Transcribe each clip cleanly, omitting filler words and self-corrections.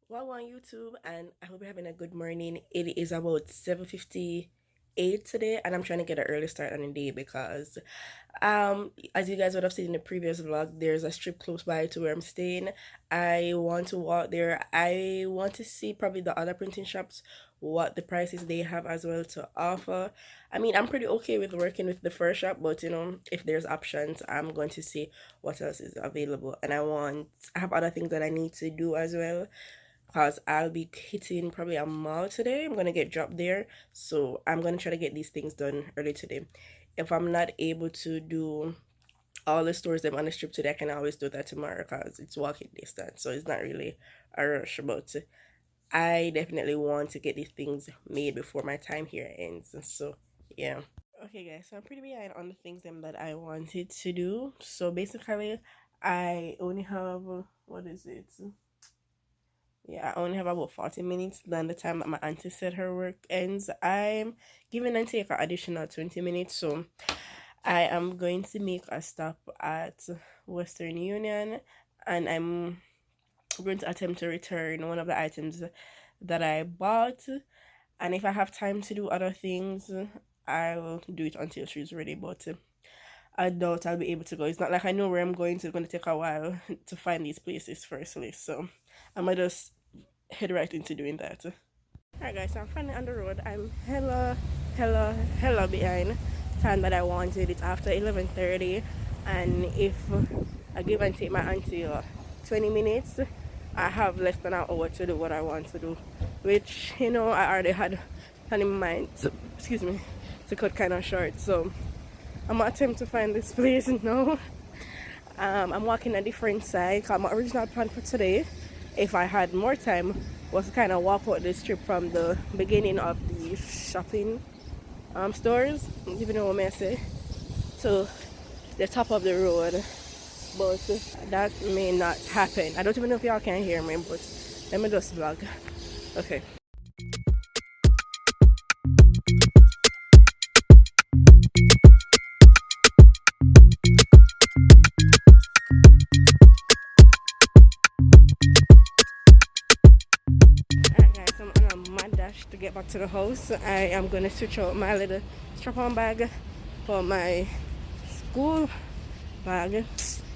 Well, on YouTube, and I hope you're having a good morning. It is about 7:58 today, and I'm trying to get an early start on the day because, as you guys would have seen in the previous vlog, there's a strip close by to where I'm staying. I want to walk there. I want to see probably the other printing shops, what the prices they have as well to offer. I mean, I'm pretty okay with working with the first shop, but if there's options, I'm going to see what else is available, and I have other things that I need to do as well because I'll be hitting probably a mall today. I'm gonna get dropped there, so I'm gonna try to get these things done early today. If I'm not able to do all the stores that I'm on the strip today, I can always do that tomorrow because it's walking distance, so it's not really a rush. But I definitely want to get these things made before my time here ends. So yeah. Okay, guys. So I'm pretty behind on the things that I wanted to do. So basically, I only have what is it? Yeah, I only have about 40 minutes than the time that my auntie said her work ends. I'm giving auntie like an additional 20 minutes, so I am going to make a stop at Western Union, and I'm going to attempt to return one of the items that I bought. And if I have time to do other things, I will do it until she's ready. But I doubt I'll be able to go. It's not like I know where I'm going to. It's going to take a while to find these places firstly. So I might just head right into doing that. Alright guys, so I'm finally on the road. I'm hella behind time that I wanted. It's after 11:30, and if I give and take my auntie 20 minutes, I have less than an hour to do what I want to do, which I already had planned in mind. So, excuse me, to cut kind of short. So I'm gonna attempt to find this place now. I'm walking a different side because my original plan for today, if I had more time, was to kind of walk out the strip from the beginning of the shopping stores, even though I say, to the top of the road. But that may not happen. I don't even know if y'all can hear me, but let me just vlog. Okay. Alright guys, I'm on a mad dash to get back to the house. I am going to switch out my little strap-on bag for my school bag.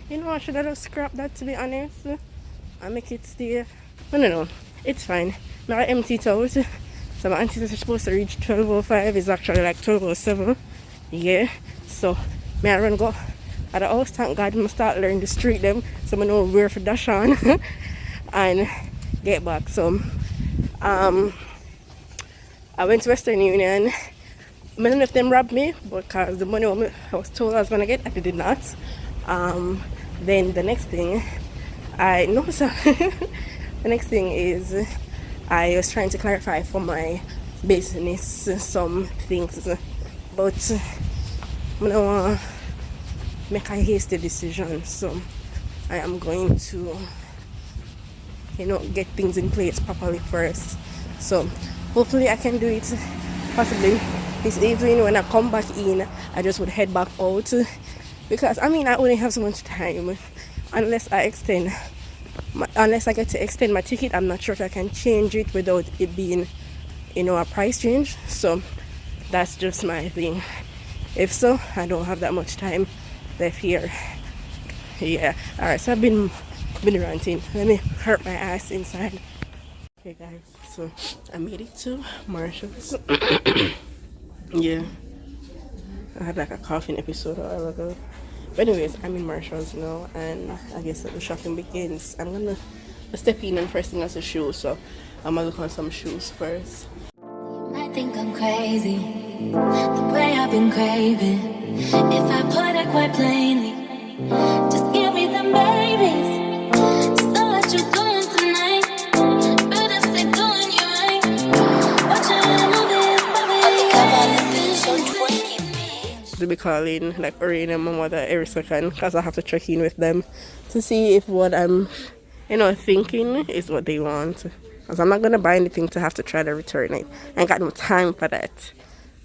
I should have just scrapped that, to be honest. I make it stay. No, it's fine. Now I empty it out. So my auntie is supposed to reach 12:05. It's actually like 12:07. Yeah. So I run go at the house. Thank God I start learning the street them, so I know where to dash on and get back. So I went to Western Union. I don't know if them robbed me because the money I was told I was gonna get, I did not. Then the next thing I know, so the next thing is I was trying to clarify for my business some things, but I don't want to make a hasty decision, so I am going to get things in place properly first. So hopefully I can do it possibly this evening. When I come back in, I just would head back out because I only have so much time unless I get to extend my ticket. I'm not sure if I can change it without it being a price change. So that's just my thing. If so, I don't have that much time left here. Yeah. Alright, so I've been ranting. Let me hurt my ass inside. Okay guys, so I made it to Marshall's. Yeah, I had like a coughing episode a while ago. But anyways, I'm in Marshall's now, and I guess that the shopping begins. I'm gonna step in and first thing as a shoe, so I'm gonna look on some shoes first. You might think I'm crazy, the way I've been craving. If I put it quite plainly, just give me them babies. So what you doing tonight? Better stay doing you right. Watching movies, To be calling like Orain and my mother every second because I have to check in with them to see if what I'm thinking is what they want, because I'm not gonna buy anything to have to try to return it. I ain't got no time for that.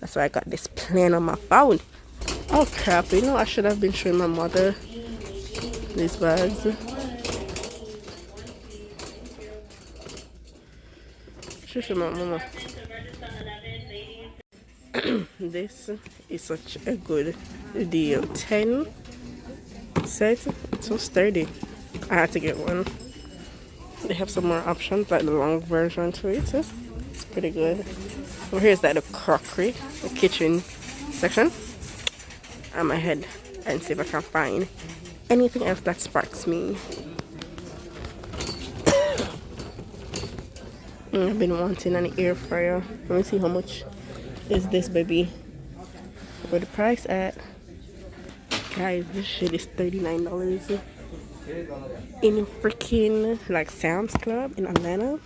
That's why I got this plan on my phone. Oh crap, I should have been showing my mother these bags. Shush, mama. This is such a good deal. 10 set. It's so sturdy. I had to get one. They have some more options, like the long version to it. It's pretty good. Over here is like the crockery, the kitchen section. I'm ahead and see if I can find anything else that sparks me. I've been wanting an air fryer. Let me see how much is this baby. Where the price at? Guys, this shit is $39 in freaking like Sam's Club in Atlanta.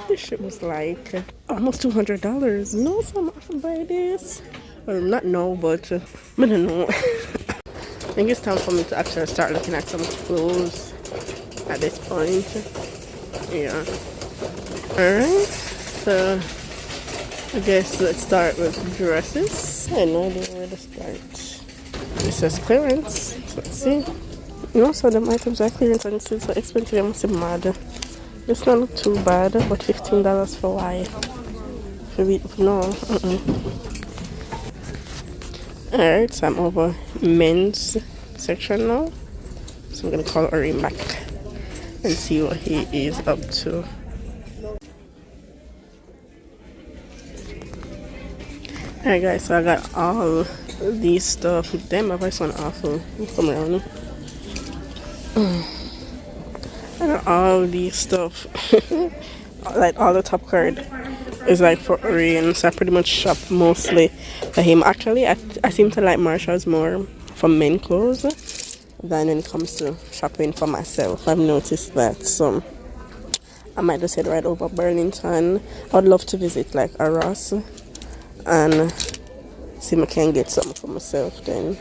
This shit was like almost $200. No, so I'm not gonna buy this. Well, not no, but I don't know. I think it's time for me to actually start looking at some clothes at this point. Yeah. Alright, so I guess let's start with dresses. I have no idea where to start. It says clearance, so let's see. So the items are clearance and it's so expensive. I must be mad. It's not look too bad, but $15 for why? No. Alright, so I'm over men's section now. So I'm gonna call Orain back and see what he is up to. Alright guys, so I got all these stuff. Damn, my voice went awful. Come around. I got all these stuff. Like all the top card is like for Orain, so I pretty much shop mostly for him. Actually, I seem to like Marshalls more for men clothes than when it comes to shopping for myself. I've noticed that, so I might just head right over Burlington. I would love to visit like a Ross and see if I can get something for myself then.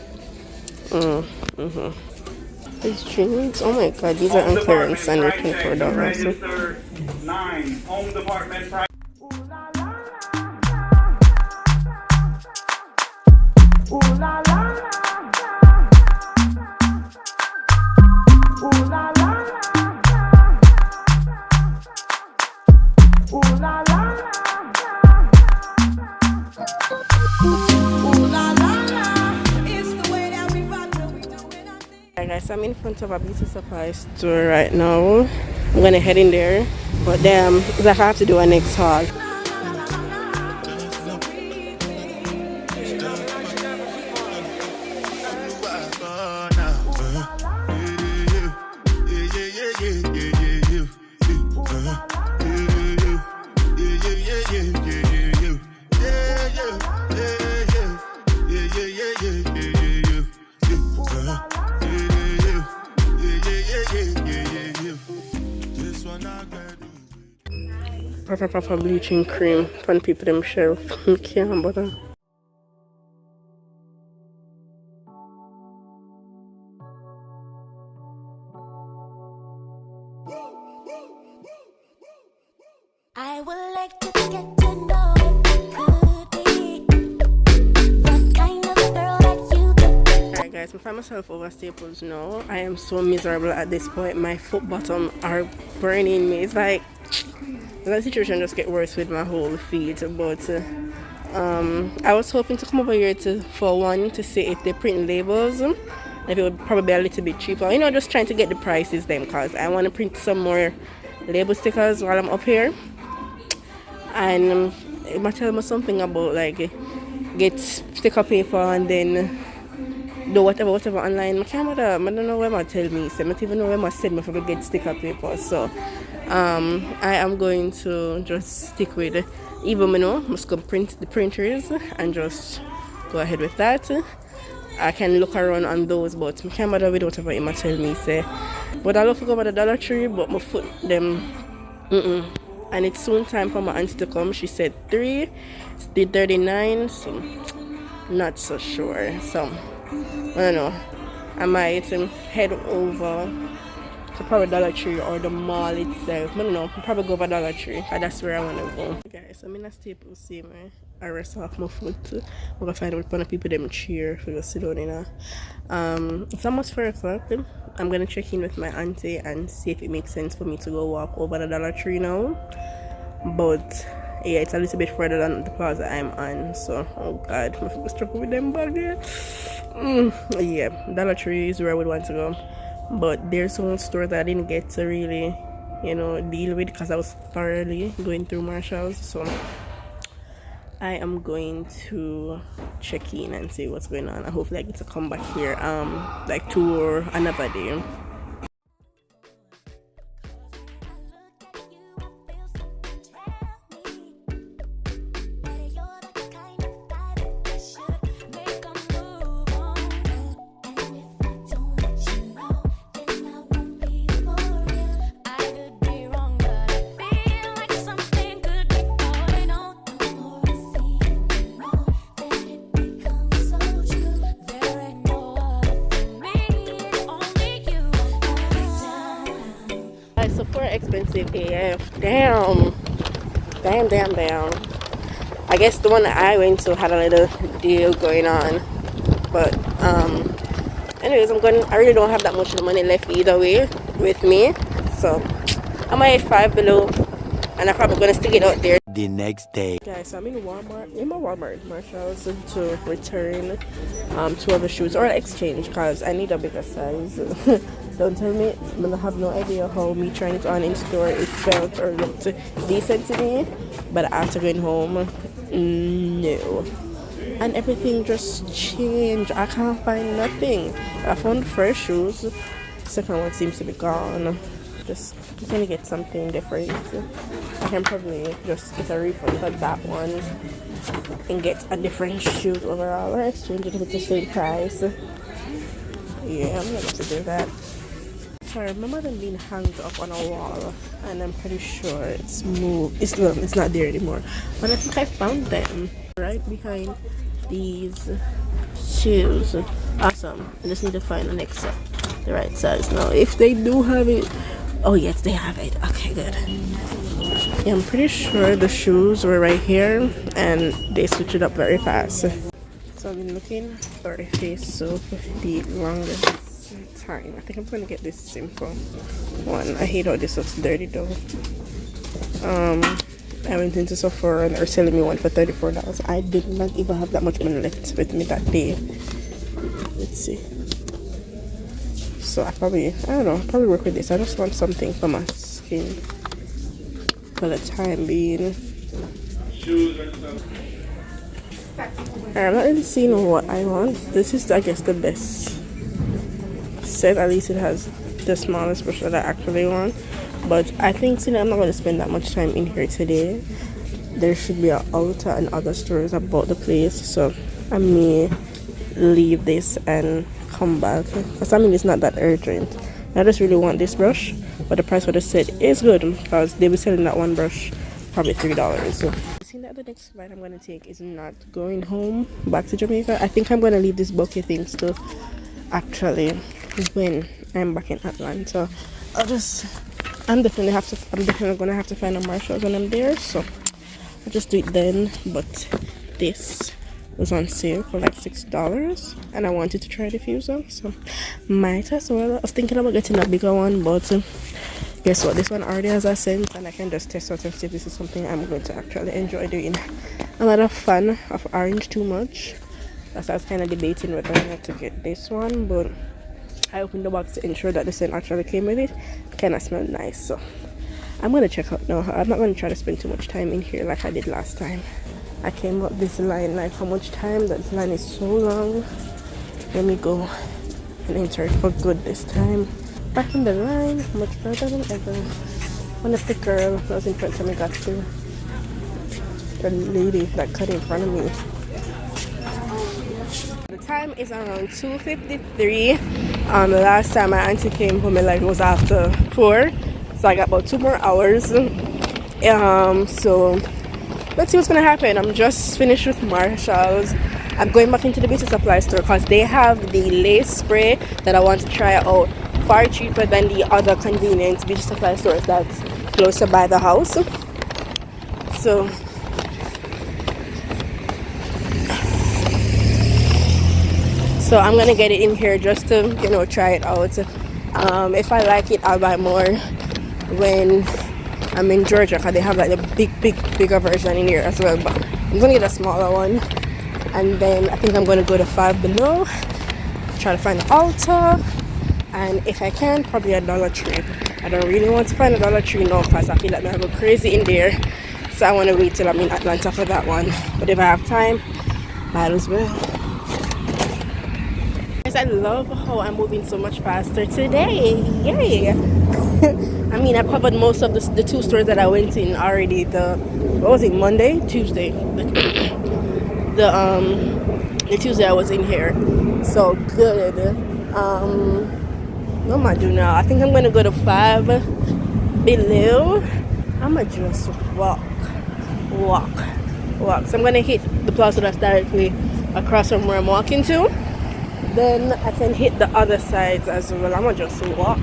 These jeans, oh my god, these are on clearance and they're $24. Home department price. Guys, I'm in front of a beauty supply store right now. I'm gonna head in there, but damn, I have to do a next haul. Proper bleaching cream for people themselves. Can't bother. I would like to get to know if you could be the kind of girl that you could. Alright guys, I find myself over Staples now. I am so miserable at this point. My foot bottom are burning me. It's like the situation just get worse with my whole feet, but I was hoping to come over here for one to see if they print labels, if it would probably be a little bit cheaper, just trying to get the prices then, because I want to print some more label stickers while I'm up here. And it might tell me something about like get sticker paper and then do whatever online. I don't know where my tell me, so I don't even know where my send me for get sticker paper. So I am going to just stick with it. Even must go print the printers and just go ahead with that. I can look around on those, but I can't bother with whatever it might tell me say. But I love to go by the Dollar Tree, but my foot them and it's soon time for my auntie to come. She said 3, it's the 39, so not so sure. So I don't know, I might head over to probably Dollar Tree or the mall itself. I don't know, I'll probably go by Dollar Tree, and that's where I want to go. Guys, I'm in a Staples see me. I rest off my foot. I'm gonna find out what people them cheer for the sit down in it's almost 4 o'clock. I'm gonna check in with my auntie and see if it makes sense for me to go walk over the Dollar Tree now. but yeah, it's a little bit further than the plaza I'm on. So oh god, I'm struggling with them bag there. Yeah, Dollar Tree is where I would want to go, but there's some store that I didn't get to really, deal with because I was thoroughly going through Marshalls. So I am going to check in and see what's going on. And hopefully I get to come back here like tour another day. Sephora expensive AF. Damn. Damn. I guess the one that I went to had a little deal going on. But anyways, I really don't have that much money left either way with me. So I'm at 5 below and I'm probably gonna stick it out there the next day. guys. So I'm in Walmart Marshalls to return two of the shoes or exchange because I need a bigger size. Don't tell me, I have no idea how me trying it on in store it felt or looked decent to me, but after going home, no. And everything just changed. I can't find nothing. I found fresh shoes. Second one seems to be gone. Just trying to get something different. I can probably just get a refund for that one and get a different shoe overall or exchange it if it's the same price. Yeah, I'm gonna have to do that. So I remember them being hung up on a wall and I'm pretty sure it's moved. It's not there anymore. But I think I found them right behind these shoes. Awesome. I just need to find the right size now. If they do have it. Oh yes, they have it. Okay, good. Yeah, I'm pretty sure the shoes were right here and they switched it up very fast. So I've been looking for a face soap the longest time. I think I'm gonna get this simple one. I hate how this looks dirty though. I went into Sephora and they're selling me one for $34. I did not even have that much money left with me that day. Let's see. So I don't know, probably work with this. I just want something for my skin for the time being. I'm not really seeing what I want. This is, I guess, the best set. At least it has the smallest brush that I actually want. But I think I'm not going to spend that much time in here today. There should be an Ulta and other stores about the place. So I may leave this and come back. Because I mean, it's not that urgent. I just really want this brush. But the price for the set is good. Because they be selling that one brush probably $3. So that the next flight I'm going to take is not going home back to Jamaica. I think I'm going to leave this bulky things to actually when I'm back in Atlanta. I'm definitely going to have to find a Marshalls when I'm there, so I'll just do it then. But this was on sale for like $6 and I wanted to try the diffuser, so might as well. I was thinking about getting a bigger one, but guess what, this one already has a scent and I can just test out and see if this is something I'm going to actually enjoy doing. I'm not a fan of orange too much. That's why I was kind of debating whether or not to get this one, but I opened the box to ensure that the scent actually came with it. It kind of smelled nice, so I'm going to check out now. I'm not going to try to spend too much time in here like I did last time. I came up this line like how much time. That line is so long. Let me go and enter it for good this time. Back in the line, much further than ever. One of the girl that was in front of me got to the lady that cut in front of me. The time is around 2:53. The last time my auntie came home, it was after 4, so I got about 2 more hours. So let's see what's gonna happen. I'm just finished with Marshalls. I'm going back into the beauty supply store because they have the lace spray that I want to try out. Far cheaper than the other convenience beauty supply stores that's closer by the house. So I'm gonna get it in here just to try it out. If I like it, I'll buy more when I'm in Georgia because they have like the bigger version in here as well. But I'm gonna get a smaller one, and then I think I'm gonna go to Five Below, try to find an altar, and if I can, probably a Dollar Tree. I don't really want to find a Dollar Tree now because I feel like I go crazy in there. So I want to wait till I'm in Atlanta for that one. But if I have time, might as well. Guys, I love how I'm moving so much faster today. Yay! I mean, I covered most of the two stores that I went in already. What was it, Monday? Tuesday. The Tuesday I was in here. So good. What am I doing now? I think I'm gonna go to Five Below. I'ma just walk. So I'm gonna hit the plaza that's directly across from where I'm walking to. Then I can hit the other sides as well. I'ma just walk.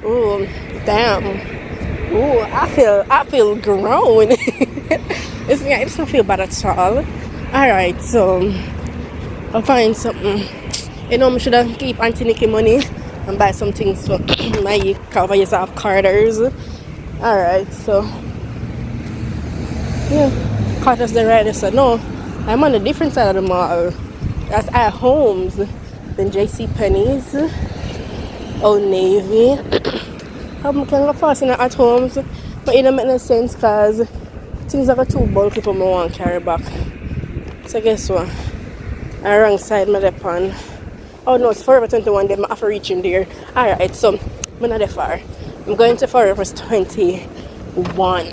Ooh, damn. Ooh, I feel grown. It's yeah, it doesn't feel bad at all. Alright, so I'll find something. You know, I should have keep Auntie Nikki money and buy some things for my cover yourself Carter's. Alright, so yeah, Carter's the right. So no, I'm on the different side of the mall. That's at Homes, then JC Penney's, Old Navy. How can go fast in at Homes, but it don't make no sense because things are too bulky for me to want to carry back. So guess what? I wrong side my dep on. Oh no, it's Forever 21 day. I have to reach in there. Alright, so I'm not that far. I'm going to Forever 21.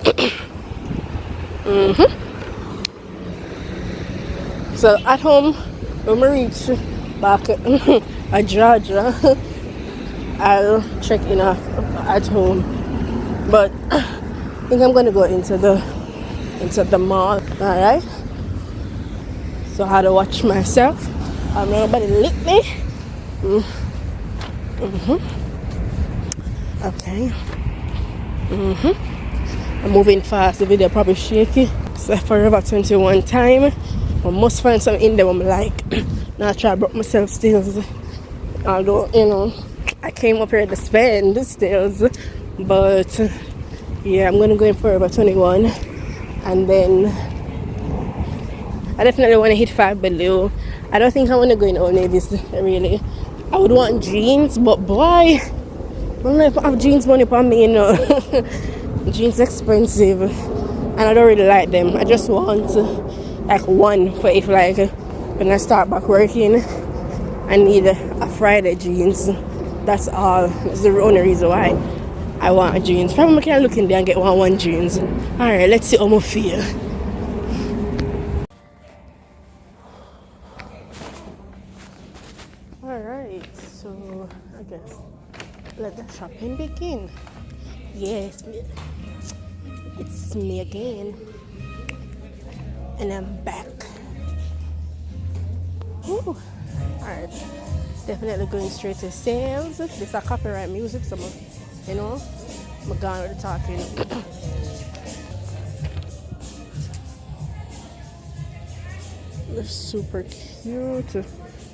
So at home, when I reach back at Georgia, I'll check in at home. But I think I'm gonna go into the mall. Alright. So I had to watch myself. Nobody lick me. Okay. I'm moving fast. The video probably shaky. So Forever 21 time. I must find something in there I'm like. Now I try to broke myself still. Although, you know, I came up here to spend still. But yeah, I'm gonna go in Forever 21. And then I definitely want to hit Five Below. I don't think I want to go in Old Navy's really. I would want jeans, but boy, I don't know if I have jeans money for me, you know. Jeans expensive, and I don't really like them. I just want like one for if like when I start back working, I need a Friday jeans. That's all. That's the only reason why I want a jeans. Probably I can look in there and get one jeans. Alright, let's see how I feel. Alright, so I guess let the shopping begin. Yes, it's me again. And I'm back. Woo. Alright, definitely going straight to sales. This is copyright music, so you know, I'm gone with the talking. They're super cute.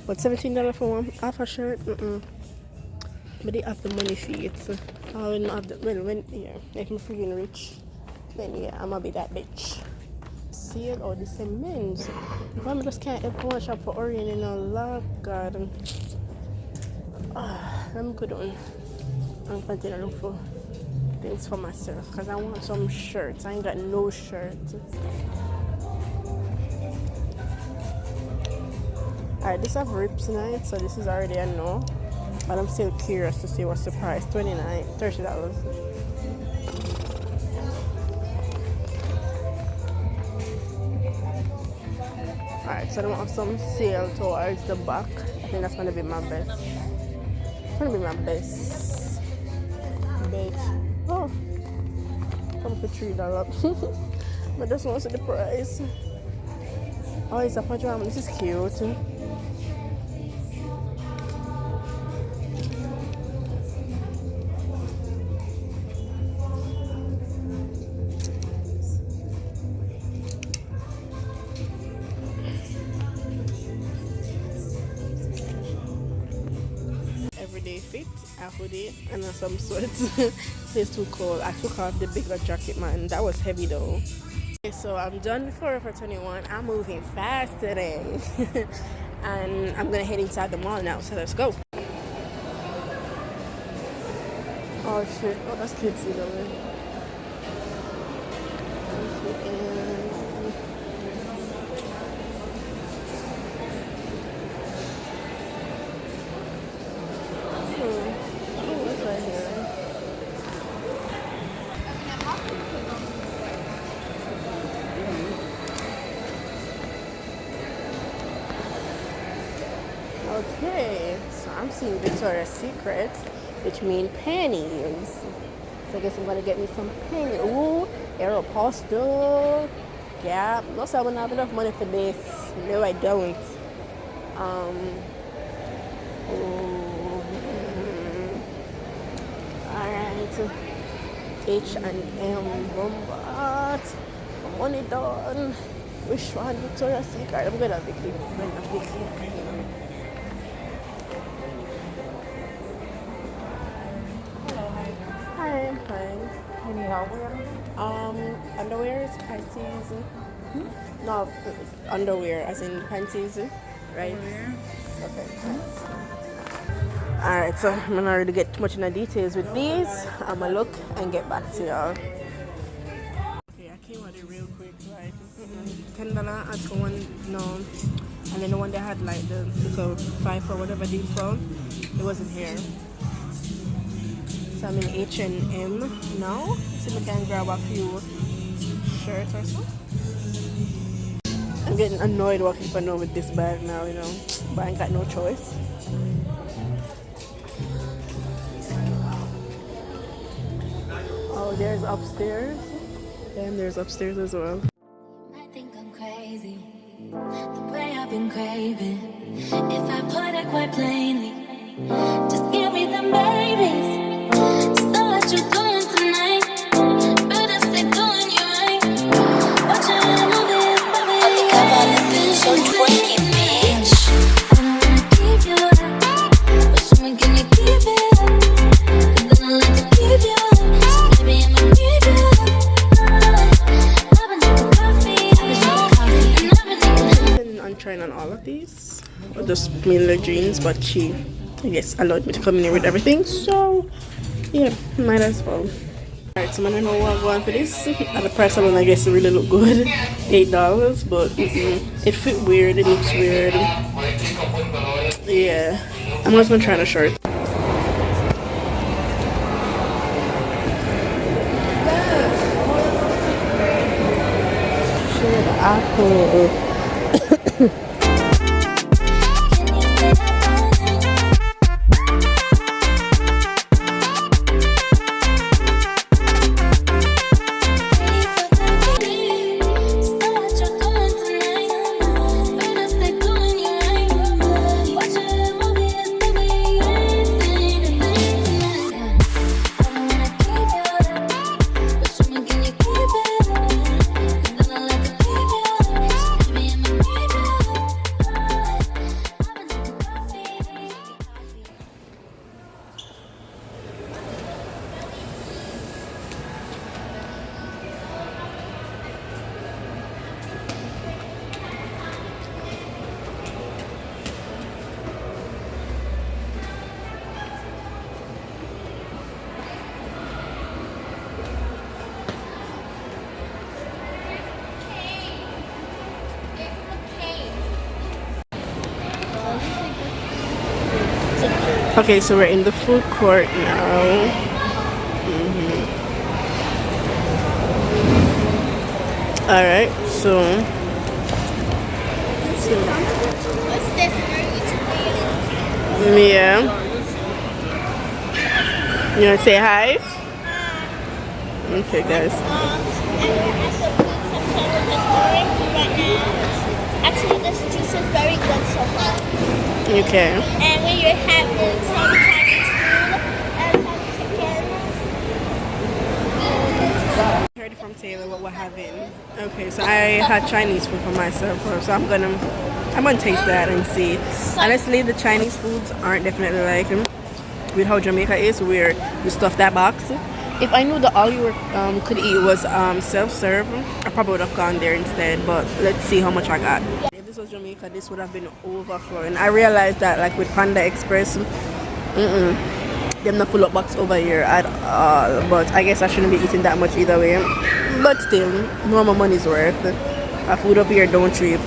But $17 for one half a shirt? But they have the money for it. So I will not have the, when yeah, if I'm freaking rich, then yeah, I'm gonna be that bitch. Sale or the same men's. I just can't help one shop for Orain, you know. Love God. I'm good on. I'm continuing to look for things for myself because I want some shirts. I ain't got no shirts. Alright, this have rips tonight, so this is already a no. But I'm still curious to see what's the price. $30. Alright, so I want some sale towards the back. I think that's gonna be my best. It's gonna be my best bet. Oh, come for $3. But this one's the price. Oh, it's a pajama. This is cute. Everyday fit. a hoodie and some sweats. It's too cold. I took off the bigger jacket, man. That was heavy though. Okay, so I'm done for 21. I'm moving fast today. And I'm gonna head inside the mall now, so let's go. Oh shit. Oh, that's kids over there. Oh, what's right here? Okay, so I'm seeing Victoria's Secret, which means panties. So I guess I'm gonna get me some panties. Ooh, Aeropostale, Gap. No, so I don't have enough money for this. No, I don't. Um, ooh, alright. H&M, Bombard. My money done. Which one? Victoria's Secret. I'm gonna Vicky. Hi, I'm fine. You need help with it? Underwear, panties. No, underwear, as in panties, right? Okay. Alright, so I'm not really get too much in the details with these. I'm gonna look and get back to y'all. Okay, I came at it real quick, like $10 at one, no, and then the one that had like the little 5 or whatever deal for, it wasn't here. So I'm in H&M now. See if I can grab a few shirts or so. I'm getting annoyed walking up and down with this bag now, you know, but I ain't got no choice. Oh, there's upstairs. And there's upstairs as well. You might think I'm crazy, the way I've been craving. If I put it quite plainly, just give me them babies. So what you doing tonight? Better stay doing you right. Watching movies, baby. I think I've only been so twanky, bitch. I don't wanna keep you up, but show me can you keep it up? 'Cause then I like to keep you up. So baby, I'ma keep you up. I've been drinking coffee, and I've been thinking. I'm trying on all of these. Or just mainly jeans, but she, I guess, allowed me to come in here with everything. So, yeah, might as well. Alright, so I don't know what I'm going for this. At the price alone, I guess it really look good. $8, but it fit weird. It looks weird. Yeah, I'm just gonna try on a shirt. Apple. Okay, so we're in the food court now. Alright, so What's this? yeah. You wanna say hi? Okay, guys. Actually, this juice is very good so far. Okay. And when you're having some Chinese food and some chicken. Heard from Taylor what we're having. Okay, so I had Chinese food for myself, so I'm gonna taste that and see. Honestly, the Chinese foods aren't definitely like them. with how Jamaica is, where you stuff that box. If I knew that all you could eat was self-serve, I probably would have gone there instead. But let's see how much I got. If this was Jamaica, this would have been overflowing. I realized that like with Panda Express, them not full up box over here at all. But I guess I shouldn't be eating that much either way. But still, no more money's worth. Our food up here don't cheap.